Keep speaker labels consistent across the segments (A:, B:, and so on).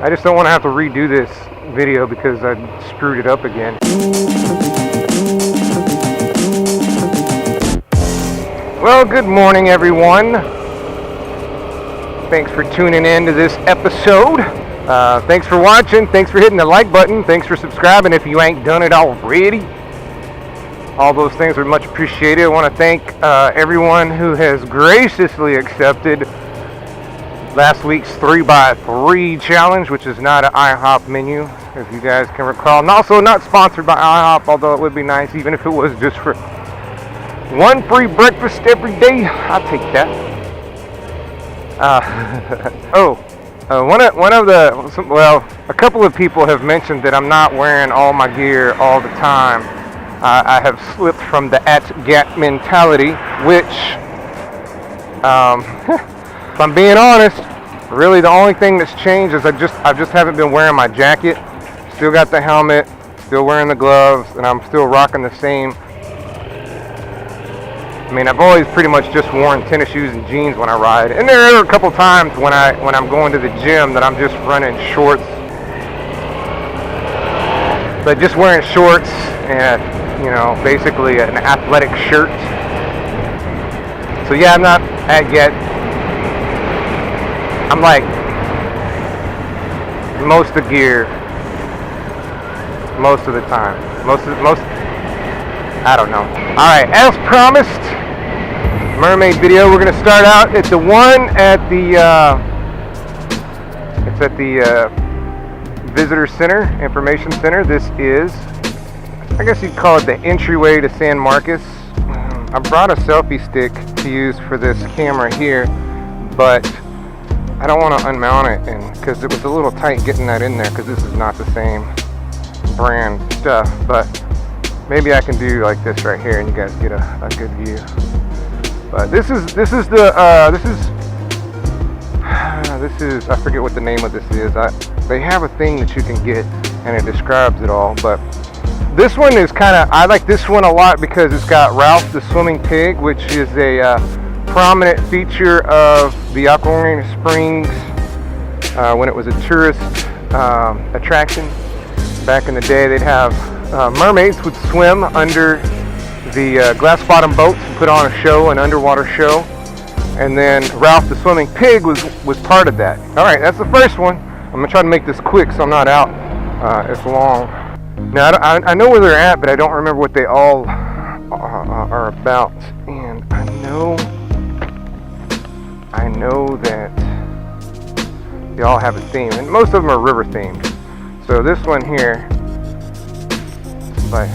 A: I just don't want to have to redo this video because I screwed it up again. Well, good morning, everyone. Thanks for tuning in to this episode. Thanks for watching. Thanks for hitting the like button. Thanks for subscribing if you ain't done it already. All those things are much appreciated. I want to thank everyone who has graciously accepted last week's 3x3 challenge, which is not an IHOP menu, if you guys can recall. And also not sponsored by IHOP, although it would be nice, even if it was just for one free breakfast every day. I'll take that. A couple of people have mentioned that I'm not wearing all my gear all the time. I have slipped from the at-gat mentality, which, if I'm being honest, really the only thing that's changed is I just haven't been wearing my jacket. Still got the helmet, still wearing the gloves, and I'm still rocking the same. I mean, I've always pretty much just worn tennis shoes and jeans when I ride. And there are a couple times when I'm going to the gym that I'm just running shorts. But just wearing shorts and, basically an athletic shirt. So yeah, I'm not at-gat. I'm like most of the gear most of the time. I don't know. Alright, as promised, mermaid video. We're gonna start out at the one at the it's at the visitor center, information center. This is, I guess you'd call it the entryway to San Marcos. I brought a selfie stick to use for this camera here, but I don't want to unmount it, and because it was a little tight getting that in there, because this is not the same brand stuff. But maybe I can do like this right here, and you guys get a good view. But this is I forget what the name of this is. They have a thing that you can get, and it describes it all. But this one is I like this one a lot because it's got Ralph the Swimming Pig, which is a prominent feature of the Aquarium Springs when it was a tourist attraction. Back in the day, they'd have mermaids would swim under the glass bottom boats and put on a show, an underwater show. And then Ralph the Swimming Pig was part of that. Alright, that's the first one. I'm going to try to make this quick so I'm not out as long. Now, I know where they're at, but I don't remember what they all are about. And I know that they all have a theme, and most of them are river themed. So this one here is by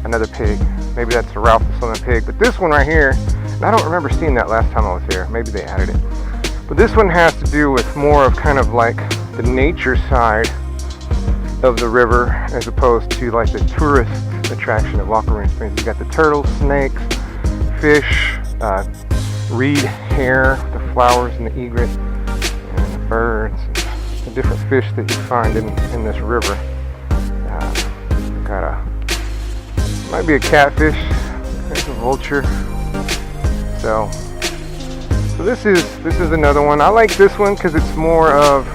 A: another pig. Maybe that's the Ralph the Swimming Pig. But this one right here, I don't remember seeing that last time I was here. Maybe they added it. But this one has to do with more of kind of like the nature side of the river, as opposed to like the tourist attraction of Aquarium Springs. You got the turtles, snakes, fish, reed hair, the flowers and the egret, and the birds, and the different fish that you find in this river. Might be a catfish, there's a vulture. So this is another one. I like this one because it's more of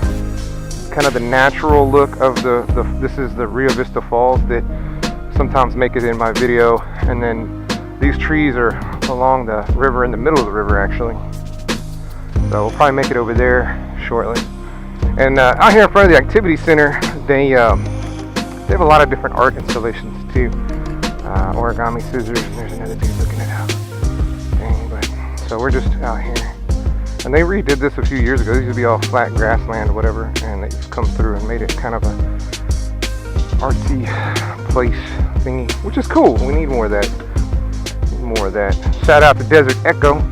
A: kind of the natural look of this is the Rio Vista Falls that sometimes make it in my video, and then these trees are along the river, in the middle of the river actually. So we'll probably make it over there shortly. And out here in front of the activity center, they have a lot of different art installations too. Origami scissors, and there's another dude looking it up. Dang, but so we're just out here. And they redid this a few years ago. These used to be all flat grassland or whatever, and they just come through and made it kind of a artsy place thingy, which is cool. We need more of that. Shout out to Desert Echo.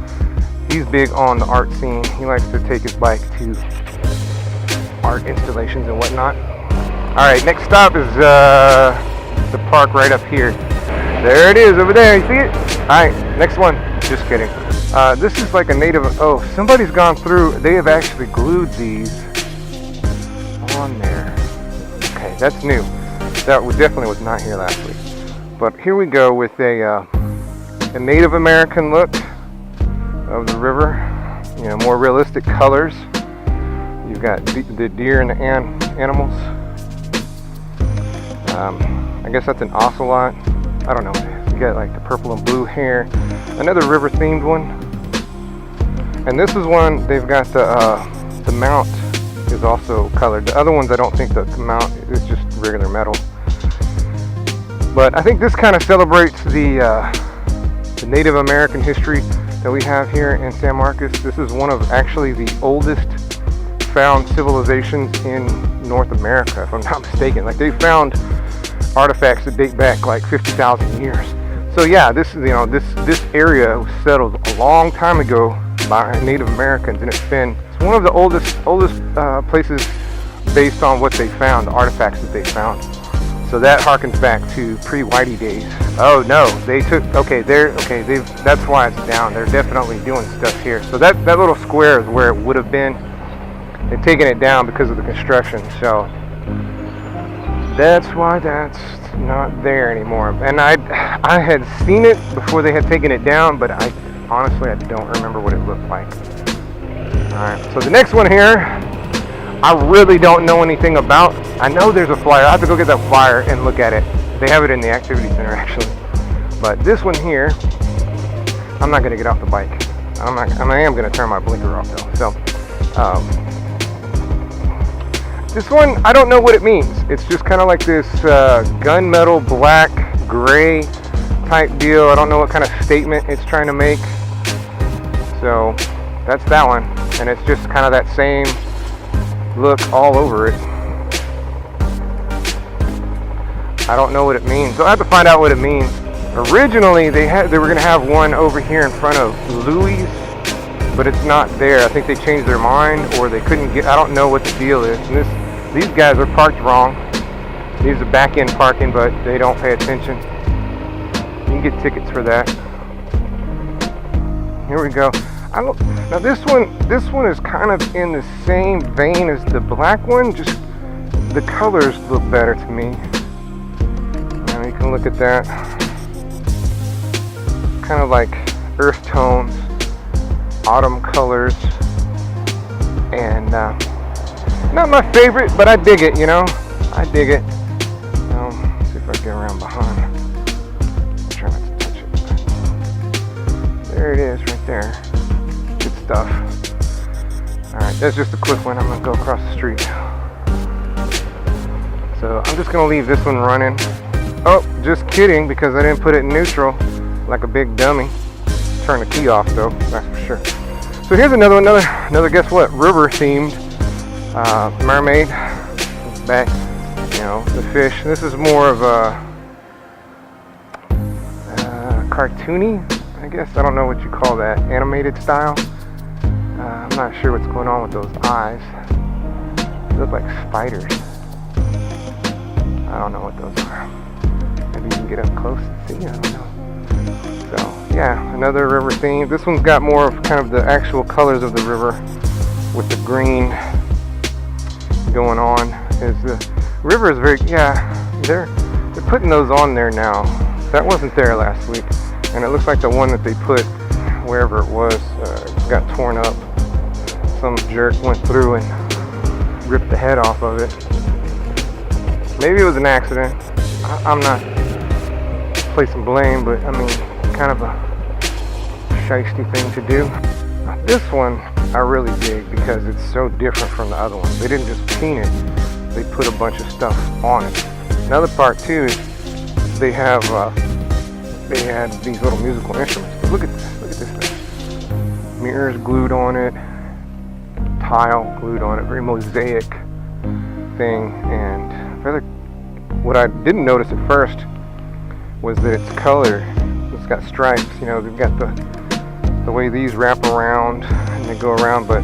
A: He's big on the art scene. He likes to take his bike to art installations and whatnot. Alright, next stop is the park right up here. There it is over there. You see it? Alright, next one. Just kidding. This is like a native. Oh, somebody's gone through. They have actually glued these on there. Okay, that's new. That definitely was not here last week. But here we go with a Native American look of the river. More realistic colors. You've got the deer and the animals. I guess that's an ocelot. I don't know. You got like the purple and blue hair. Another river themed one. And this is one, they've got the mount is also colored. The other ones, I don't think the mount is just regular metal. But I think this kind of celebrates the Native American history that we have here in San Marcos. This is one of actually the oldest found civilizations in North America, if I'm not mistaken. Like, they found artifacts that date back like 50,000 years. So yeah, this this area was settled a long time ago by Native Americans, and it's one of the oldest places based on what they found, the artifacts that they found. So that harkens back to pre-Whitey days. Oh no, that's why it's down. They're definitely doing stuff here. So that little square is where it would have been. They're taking it down because of the construction. So that's why that's not there anymore. And I had seen it before they had taken it down, but honestly I don't remember what it looked like. Alright, so the next one here, I really don't know anything about. I know there's a flyer. I have to go get that flyer and look at it. They have it in the activity center actually. But this one here, I'm not gonna get off the bike. I am gonna turn my blinker off though. So this one, I don't know what it means. It's just kind of like this gunmetal black gray type deal. I don't know what kind of statement it's trying to make. So that's that one, and it's just kind of that same look all over it. I don't know what it means, so I have to find out what it means. Originally they were gonna have one over here in front of Louis, but it's not there. I think they changed their mind, or they couldn't get. I don't know what the deal is. And these guys are parked wrong. These are back-end parking, but they don't pay attention. You can get tickets for that. Here we go. Now this one is kind of in the same vein as the black one. Just the colors look better to me. Now you can look at that. Kind of like earth tones, autumn colors, and not my favorite, but I dig it. I dig it. Let's see if I can get around behind. Try not to touch it. There it is, right there. Good stuff. Alright, that's just a quick one. I'm going to go across the street. So I'm just going to leave this one running. Oh, just kidding, because I didn't put it in neutral like a big dummy. Turn the key off though, that's for sure. So here's another guess what, river themed mermaid. Back, the fish. This is more of a cartoony, I guess. I don't know what you call that, animated style. I'm not sure what's going on with those eyes. They look like spiders. I don't know what those are. Maybe you can get up close and see. I don't know. So yeah, another river theme. This one's got more of kind of the actual colors of the river with the green going on. The river is very, they're putting those on there now. That wasn't there last week, and it looks like the one that they put wherever it was got torn up. Some jerk went through and ripped the head off of it. Maybe it was an accident. I'm not placing blame, but I mean, kind of a shiesty thing to do. This one I really dig because it's so different from the other ones. They didn't just paint it, they put a bunch of stuff on it. Another part too is they had these little musical instruments. But look at this thing. Mirrors glued on it, tile glued on it, very mosaic thing. And what I didn't notice at first was that it's colored. It's got stripes, they've got the way these wrap around and they go around, but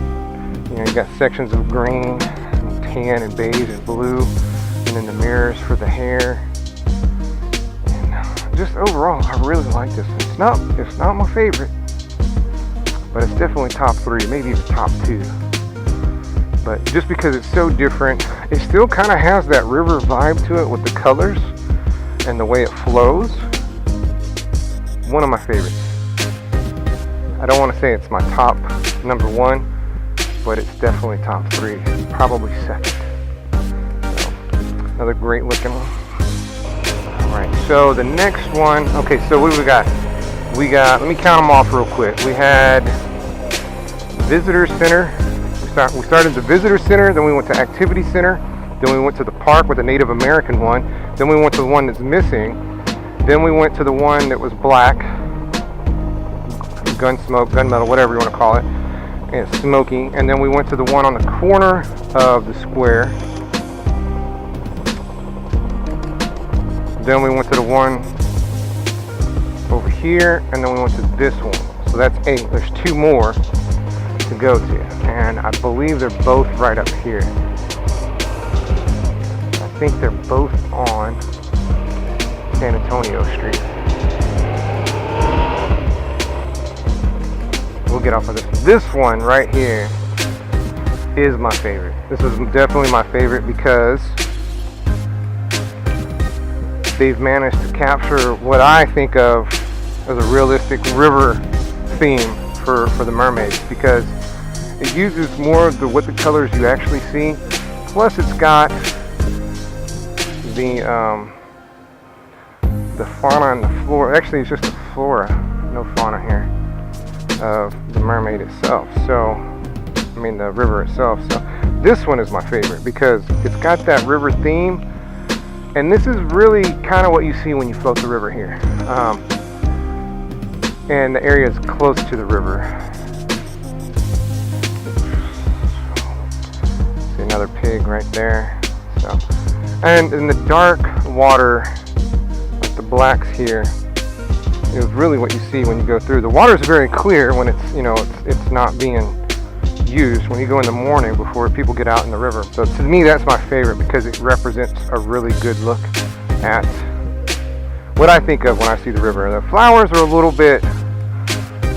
A: you got sections of green and tan and beige and blue, and then the mirrors for the hair. And just overall, I really like this. It's not my favorite, but it's definitely top 3, maybe even top 2. But just because it's so different, it still kind of has that river vibe to it with the colors and the way it flows. One of my favorites. I don't want to say it's my top number 1, but it's definitely top 3, probably second. So, another great looking one. Alright, so the next one, okay, so what do we got? We got, let me count them off real quick. We had Visitor Center. We started the Visitor Center, then we went to Activity Center, then we went to the park with the Native American one, then we went to the one that's missing, then we went to the one that was black, gun metal, whatever you want to call it, and smoking, and then we went to the one on the corner of the square. Then we went to the one over here, and then we went to this one. So that's 8. There's 2 more to go to, and I believe they're both right up here. I think they're both on San Antonio Street. We'll get off of this. This one right here is my favorite. This is definitely my favorite because they've managed to capture what I think of as a realistic river theme for the Mermaids, because it uses more of what the colors you actually see. Plus, it's got the fauna and the flora. Actually, it's just the flora, no fauna here, of the mermaid itself. So, I mean the river itself. So, this one is my favorite because it's got that river theme. And this is really kind of what you see when you float the river here. And the area is close to the river. See another pig right there. So, and in the dark water, like the blacks here, is really what you see when you go through. The water is very clear when it's, you know, it's not being used when you go in the morning before people get out in the river. So to me, that's my favorite because it represents a really good look at what I think of when I see the river. The flowers are a little bit,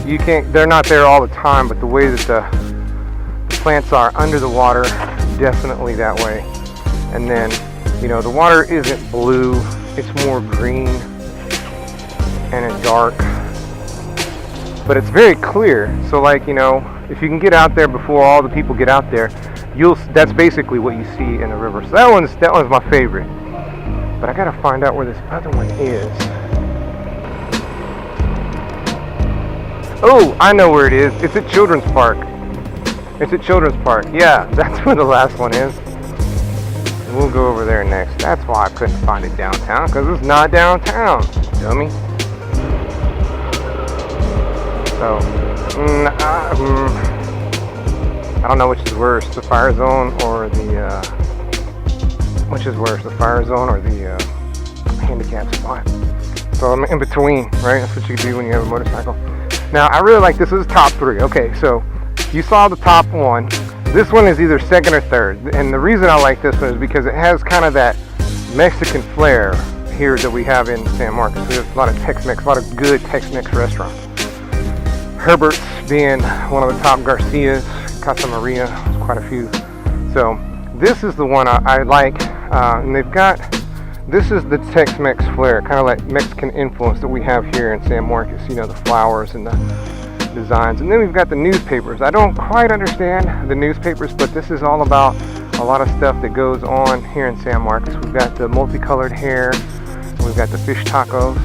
A: they're not there all the time, but the way that the plants are under the water, definitely that way. And then, you know, the water isn't blue, it's more green and it's dark, but it's very clear. So like, you know, if you can get out there before all the people get out there, that's basically what you see in the river. So that one's my favorite. But I gotta find out where this other one is. Oh, I know where it is. It's at Children's Park. It's at Children's Park. Yeah, that's where the last one is. And we'll go over there next. That's why I couldn't find it downtown, because it's not downtown, dummy. So, I don't know which is worse, the fire zone or the, which is worse, the fire zone or the handicap spot. So I'm in between, right? That's what you do when you have a motorcycle. Now, I really like this. This is top 3. Okay, so you saw the top one. This one is either second or third. And the reason I like this one is because it has kind of that Mexican flair here that we have in San Marcos. We have a lot of Tex-Mex, a lot of good Tex-Mex restaurants. Herbert's being one of the top, Garcia's, Casa Maria, quite a few. So this is the one I like, and they've got, this is the Tex-Mex flair, kind of like Mexican influence that we have here in San Marcos, you know, the flowers and the designs. And then we've got the newspapers. I don't quite understand the newspapers, but this is all about a lot of stuff that goes on here in San Marcos. We've got the multicolored hair, we've got the fish tacos.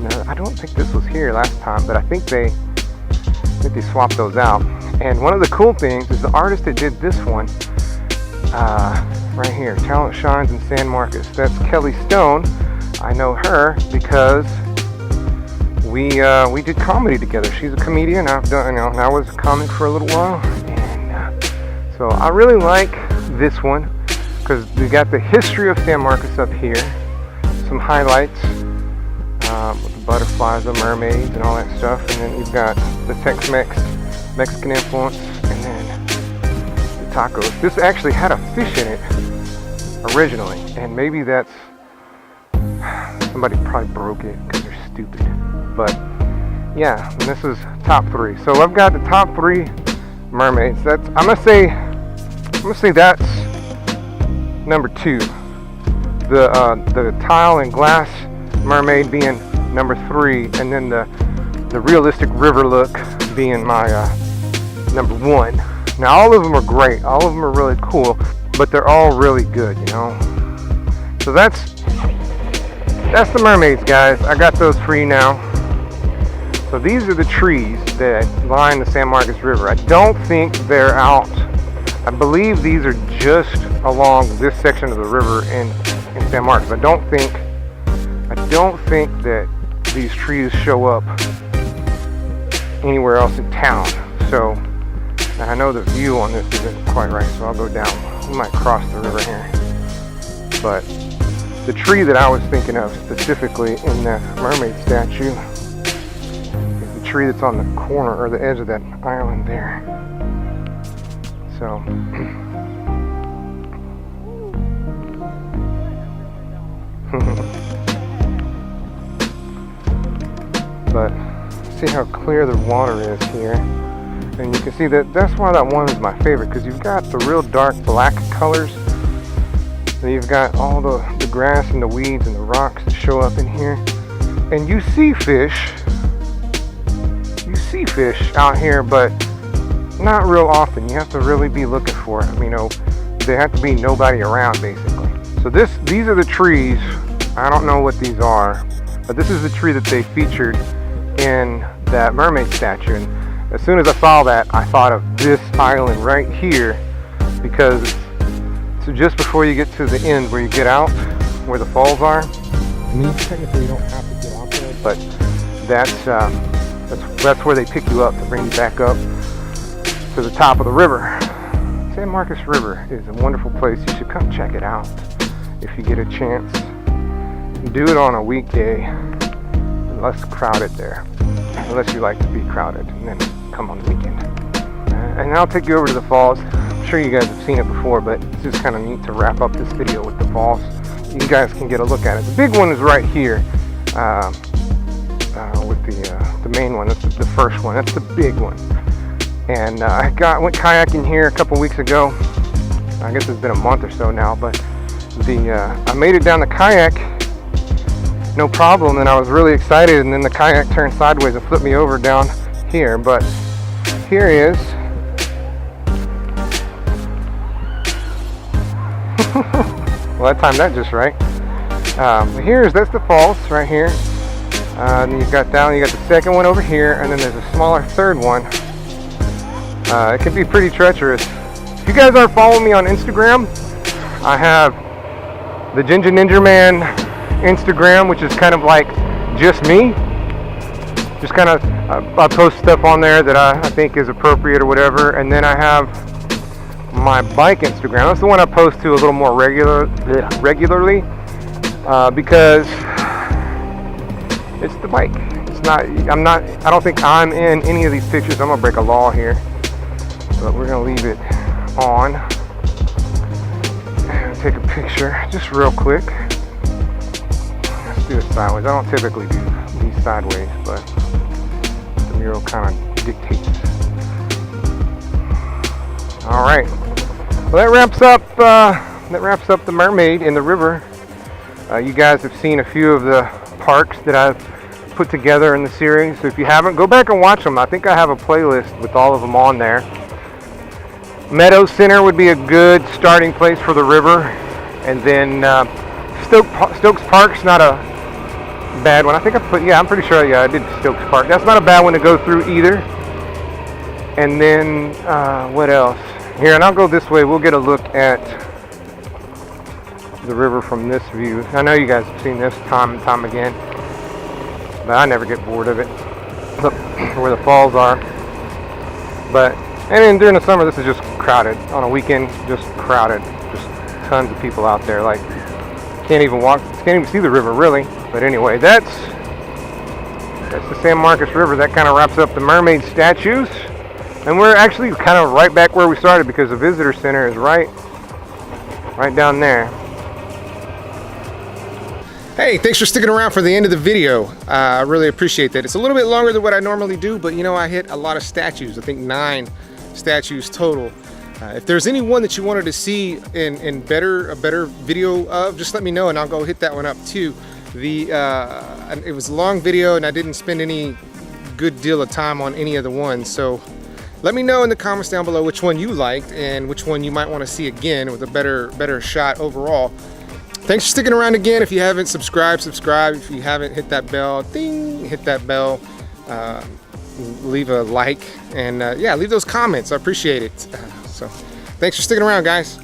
A: Now, I don't think this was here last time, but I think they swapped those out. And one of the cool things is the artist that did this one, right here, Talent Shines in San Marcos. That's Kelly Stone. I know her because we did comedy together. She's a comedian. I've done, you know, and I was a comic for a little while, and so I really like this one because we got the history of San Marcos up here, some highlights. With the butterflies, the mermaids, and all that stuff, and then you've got the Tex-Mex, Mexican influence, and then the tacos. This actually had a fish in it originally, and maybe that's, somebody probably broke it because they're stupid. But yeah, and this is top 3. So I've got the top 3 mermaids. That's, I'm gonna say that's number 2. The tile and glass mermaid being number 3, and then the realistic river look being my number 1. Now all of them are great, all of them are really cool, but they're all really good, you know. So that's the Mermaids, guys. I got those for you now. So these are the trees that line the San Marcos River. I don't think they're out. I believe these are just along this section of the river in San Marcos. I don't think that these trees show up anywhere else in town. So I know the view on this isn't quite right, so I'll go down. We might cross the river here. But the tree that I was thinking of specifically in that mermaid statue is the tree that's on the corner or the edge of that island there. So but see how clear the water is here, and you can see that's why that one is my favorite, because you've got the real dark black colors, and you've got all the grass and the weeds and the rocks that show up in here, and you see fish out here, but not real often. You have to really be looking for it. You know, there have to be nobody around basically. So these are the trees. I don't know what these are, but this is the tree that they featured in that mermaid statue. And as soon as I saw that, I thought of this island right here, because so just before you get to the end where you get out, where the falls are. I mean, technically you don't have to get out there, but that's where they pick you up to bring you back up to the top of the river. San Marcos River is a wonderful place. You should come check it out if you get a chance. Do it on a weekday, less crowded there, unless you like to be crowded, and then come on the weekend. And I'll take you over to the falls. I'm sure you guys have seen it before, but it's just kind of neat to wrap up this video with the falls. You guys can get a look at it. The big one is right here, with the main one. That's the first one. That's the big one. And I went kayaking here a couple weeks ago. I guess it's been a month or so now, but I made it down the kayak, no problem, and I was really excited, and then the kayak turned sideways and flipped me over down here. But here is well, I timed that just right. That's the falls right here. And you got the second one over here, and then there's a smaller third one. It can be pretty treacherous. If you guys aren't following me on Instagram, I have the Ginja NingerMan Instagram, which is kind of like just me. Just kind of I post stuff on there that I think is appropriate or whatever, and then I have my bike Instagram. That's the one I post to a little more regularly, because it's the bike. It's not. I don't think I'm in any of these pictures. I'm gonna break a law here, but we're gonna leave it on. Take a picture just real quick. Let's do it sideways. I don't typically do these sideways, but the mural kind of dictates. All right. Well, that wraps up the mermaid in the river. You guys have seen a few of the parks that I've put together in the series. So if you haven't, go back and watch them. I think I have a playlist with all of them on there. Meadow Center would be a good starting place for the river, and then Stokes Park's not a bad one. I think I'm pretty sure I did Stokes Park. That's not a bad one to go through either. And then what else? Here, and I'll go this way. We'll get a look at the river from this view. I know you guys have seen this time and time again, but I never get bored of it. Look where the falls are. And then during the summer, this is just crowded. On a weekend, just crowded. Just tons of people out there. Like, can't even see the river really. But anyway, that's the San Marcos River. That kind of wraps up the mermaid statues. And we're actually kind of right back where we started, because the visitor center is right down there. Hey, thanks for sticking around for the end of the video. I really appreciate that. It's a little bit longer than what I normally do, but you know, I hit a lot of statues. I think 9 statues total. If there's any one that you wanted to see in a better video of, just let me know and I'll go hit that one up too. It was a long video and I didn't spend any good deal of time on any of the ones, so let me know in the comments down below which one you liked and which one you might want to see again with a better shot overall. Thanks for sticking around again. If you haven't subscribed, subscribe. If you haven't, hit that bell, ding, hit that bell. Leave a like, and yeah, leave those comments. I appreciate it. So thanks for sticking around, guys.